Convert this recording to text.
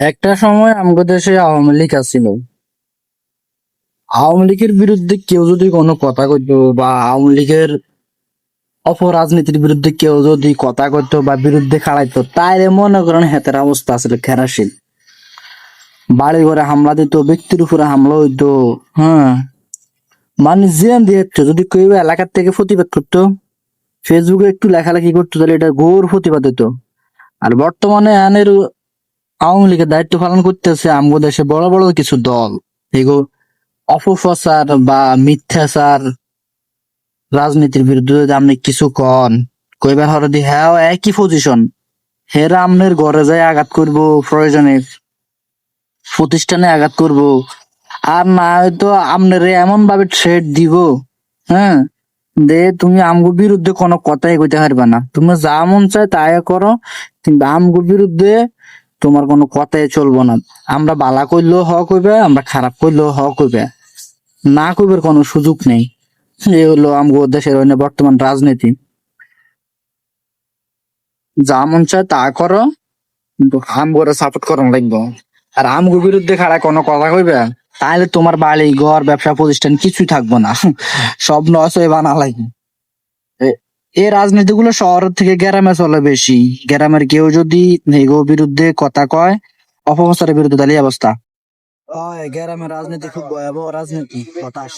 একটা সময় আমগো দেশে আওয়ামী লীগ আছিল। আওয়ামী লীগের বিরুদ্ধে কেউ যদি কোনো কথা কইতো বা আওয়ামী লীগের অপরাজনীতির বিরুদ্ধে কেউ যদি কথা কইতো বা বিরুদ্ধে খাড়াইতো, তাইলে মনে করেন হেতের অবস্থা আসলে খেরাসিন। বাড়ি ঘরে হামলা দিত, ব্যক্তির উপরে হামলা হইতো। হ্যাঁ, মানে জেন দিয়ে যদি কেউ এলাকার থেকে প্রতিবাদ করতো, ফেসবুকে একটু লেখালেখি করতো, তাহলে এটা ঘোর প্রতিবাদ হতো। আর বর্তমানে আনের আওয়ামী লীগের দায়িত্ব পালন করতেছে আমগো দেশে বড় বড় কিছু দল। এগো অপপ্রচার বা মিথ্যাচার রাজনীতির বিরুদ্ধে যদি আপনি কিছু কন, কইবার হরদি হ্যাঁ একই পজিশন, হেরা আমনের ঘরে যায় আঘাত করব, প্রয়োজনে প্রতিষ্ঠানে আঘাত করব। আর না হয়তো আমনের এমন ভাবে থ্রেট দিব, হ্যাঁ, দে তুমি আমগো বিরুদ্ধে কোনো কথাই কইতে পারবে না, তুমি যা মন চায় তাই করো, কিন্তু আমগো বিরুদ্ধে তোমার কোনো কথাই চলবো না। আমরা বালা কইলেও হক হইবে, আমরা খারাপ কইলেও হক হইবে, না কইবার কোনো সুযোগ নেই। এই হলো আমগো দেশের বর্তমান রাজনীতি। যা মন চায় তা করো, কিন্তু আমগোরে সাপোর্ট করন লাগবো। আর আমগো বিরুদ্ধে খাড়া কোনো কথা কইবে, তাহলে তোমার বাড়ি ঘর ব্যবসা প্রতিষ্ঠান কিছুই থাকবো না, সব নষ্ট হয়ে বানা লাগবে। এ- এই রাজনীতি গুলো শহরের থেকে গ্রামে চলে বেশি। গ্রামের কেউ যদি এগো বিরুদ্ধে কথা কয়, অপপ্রচারের বিরুদ্ধে, তাহলে এই অবস্থা। গ্রামের রাজনীতি খুব ভয়াবহ রাজনীতি, হতাশ।